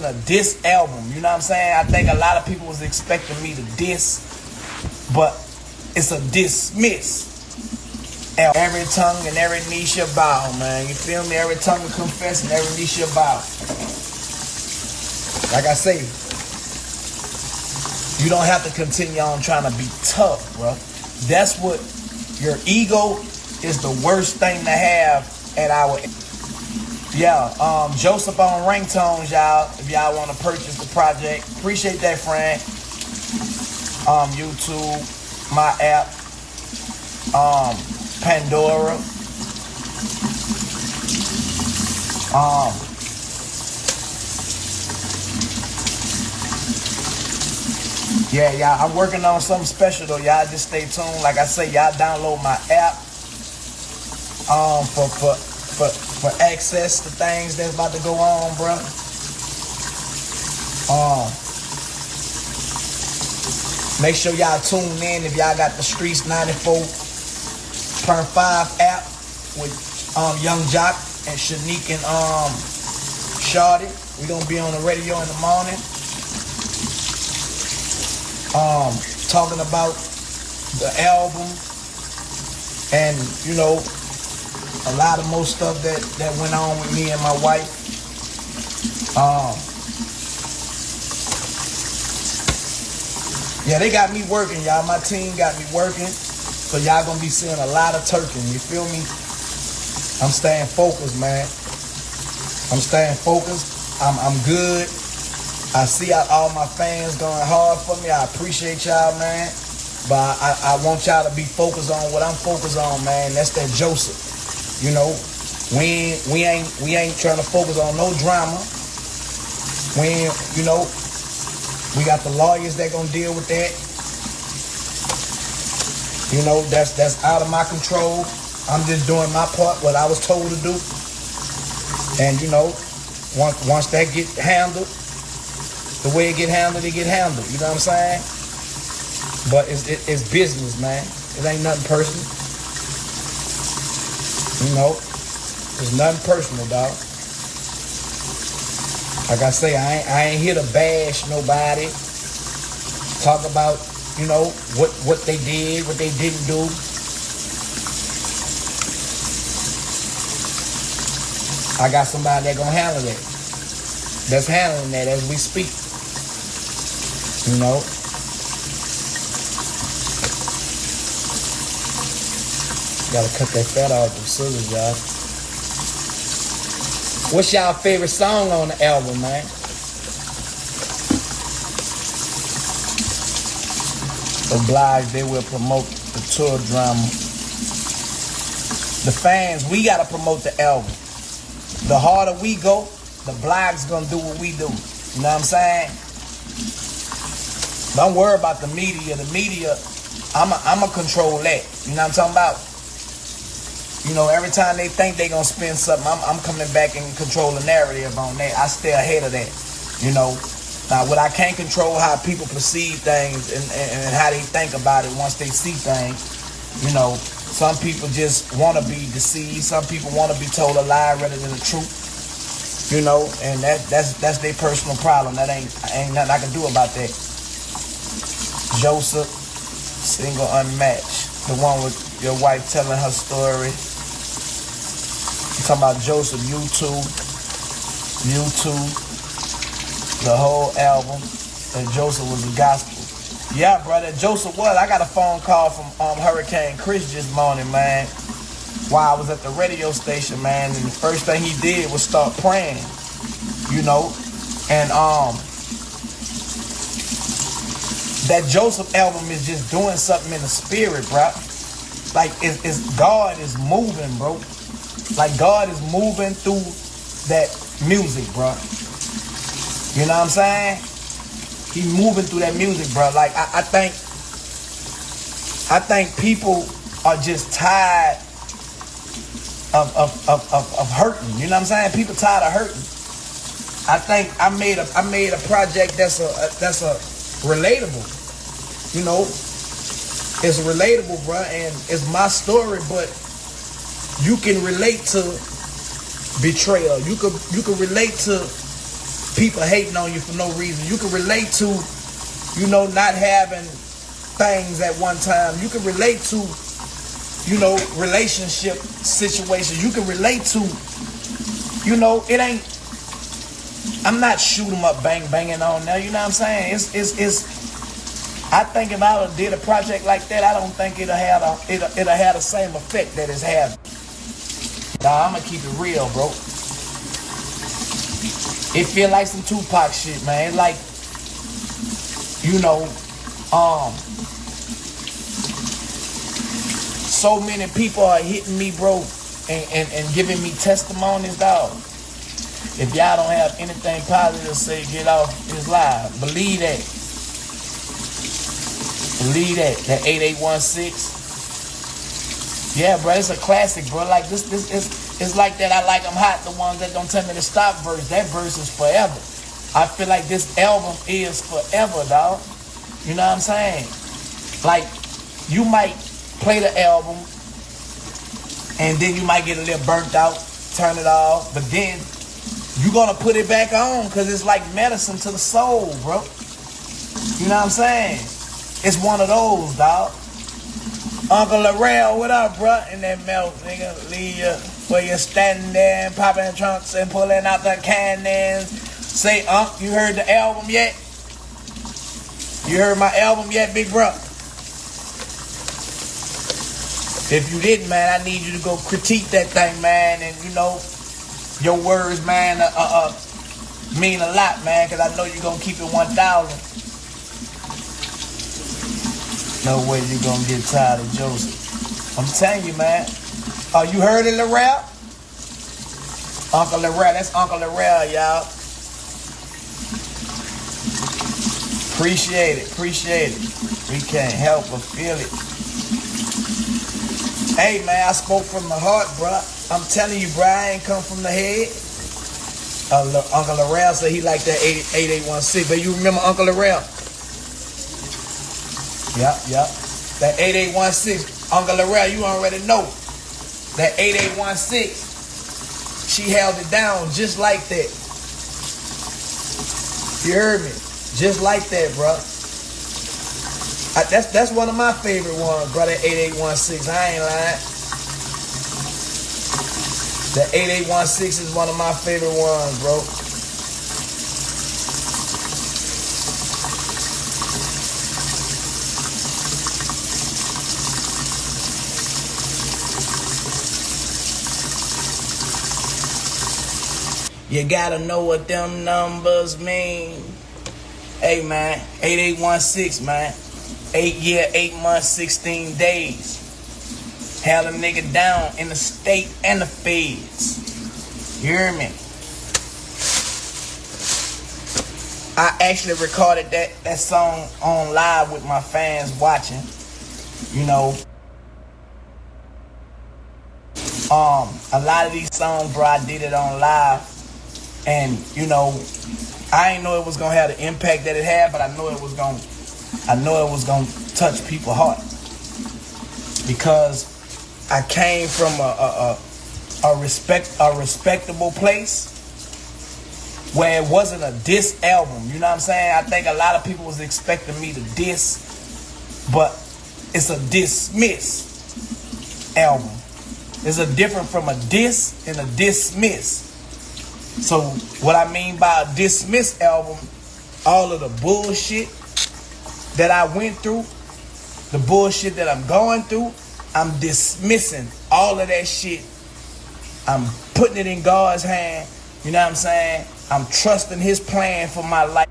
a diss album. You know what I'm saying? I think a lot of people was expecting me to diss, but it's a dismiss. Every tongue and every knee shall bow, man. You feel me? Every tongue will confess and every knee shall bow. Like I say, you don't have to continue on trying to be tough, bro. That's what your ego is, the worst thing to have at our. Yeah, Joseph on ringtones, y'all. If y'all want to purchase the project, appreciate that, friend. YouTube, my app, Pandora, yeah, y'all. I'm working on something special though, y'all. Just stay tuned. Like I say, y'all download my app, for access to things that's about to go on, bro. Make sure y'all tune in if y'all got the Streets 94.5 app with Young Jock and Shanique and Shawty. We gonna be on the radio in the morning. Talking about the album and, you know, a lot of more stuff that went on with me and my wife. Yeah, they got me working, y'all. My team got me working. So y'all gonna be seeing a lot of turking. You feel me? I'm staying focused, man. I'm staying focused. I'm good. I see all my fans going hard for me. I appreciate y'all, man. But I want y'all to be focused on what I'm focused on, man. That's that Joseph. You know, we ain't trying to focus on no drama. You know, we got the lawyers that gonna deal with that. You know, that's out of my control. I'm just doing my part, what I was told to do. And you know, once that get handled, the way it get handled, it get handled. You know what I'm saying? But it's business, man. It ain't nothing personal. You know, it's nothing personal, dog. Like I say, I ain't here to bash nobody. Talk about, you know, what they did, what they didn't do. I got somebody that gonna handle that. That's handling that as we speak. You know. Gotta cut that fat off with scissors, y'all. What's y'all favorite song on the album, man? Obliged, they will promote the tour drama. The fans, we gotta promote the album. The harder we go, the blogs gonna do what we do. You know what I'm saying? Don't worry about the media. The media, I'ma control that. You know what I'm talking about? You know, every time they think they gonna spin something, I'm coming back and control the narrative on that. I stay ahead of that. You know, now what I can't control how people perceive things and how they think about it once they see things. You know, some people just want to be deceived. Some people want to be told a lie rather than the truth. You know, and that's their personal problem. That ain't nothing I can do about that. Joseph, single unmatched. The one with your wife telling her story. You talking about Joseph, YouTube, the whole album. That Joseph was the gospel. Yeah, brother, Joseph was. I got a phone call from Hurricane Chris this morning, man, while I was at the radio station, man, and the first thing he did was start praying, you know, and that Joseph album is just doing something in the spirit, bro. Like, it's God is moving, bro. Like, God is moving through that music, bro. You know what I'm saying? He's moving through that music, bro. Like, I think people are just tired of hurting. You know what I'm saying? People tired of hurting. I think I made a project that's a relatable. You know, it's relatable, bro, and it's my story, but you can relate to betrayal. You could relate to people hating on you for no reason. You can relate to, you know, not having things at one time. You can relate to, you know, relationship situations. You can relate to, you know, it ain't, I'm not shoot 'em up, banging on now. You know what I'm saying? It's. I think if I did a project like that, I don't think it'll have the same effect that it's having. Nah, I'ma keep it real, bro. It feel like some Tupac shit, man. It's like, you know, so many people are hitting me, bro, and giving me testimonies, dog. If y'all don't have anything positive to say, get off this live. Believe that. Believe that. That 8816. Yeah, bro, it's a classic, bro. Like this it's like that. I like them hot, the ones that don't tell me to stop verse. That verse is forever. I feel like this album is forever, dog. You know what I'm saying? Like, you might play the album and then you might get a little burnt out, turn it off, but then you gonna put it back on because it's like medicine to the soul, bro. You know what I'm saying? It's one of those, dog. Uncle Larrell, what up, bro? In that mouth, nigga. Leave you where you're standing there and popping trunks and pulling out the cannons. Say, Unc, you heard the album yet? You heard my album yet, big bro? If you didn't, man, I need you to go critique that thing, man. And, you know, your words, man, mean a lot, man, because I know you're going to keep it 1,000. No way you going to get tired of Joseph. I'm telling you, man. Oh, you heard it, Larrell? Uncle Larrell. That's Uncle Larrell, y'all. Appreciate it. Appreciate it. We can't help but feel it. Hey, man, I spoke from the heart, bro. I'm telling you, bro, I ain't come from the head. Uncle Larrell said he liked that 8816. But you remember Uncle Larrell? Yep. That 8816. Uncle Larrell, you already know. That 8816, she held it down just like that. You heard me? Just like that, bro. That's one of my favorite ones, bro, that 8816. I ain't lying. The 8816 is one of my favorite ones, bro. You gotta know what them numbers mean. Hey, man, 8816, man. 8 year, 8 months, 16 days. Held a nigga down in the state and the feds. You hear me? I actually recorded that song on live with my fans watching. You know, a lot of these songs, bro, I did it on live. And, you know, I ain't know it was gonna have the impact that it had, but I know it was gonna touch people's heart. Because I came from a respectable place where it wasn't a diss album. You know what I'm saying? I think a lot of people was expecting me to diss, but it's a dismiss album. There's a difference from a diss and a dismiss. So what I mean by a dismiss album, all of the bullshit that I went through, the bullshit that I'm going through, I'm dismissing all of that shit. I'm putting it in God's hand. You know what I'm saying? I'm trusting his plan for my life.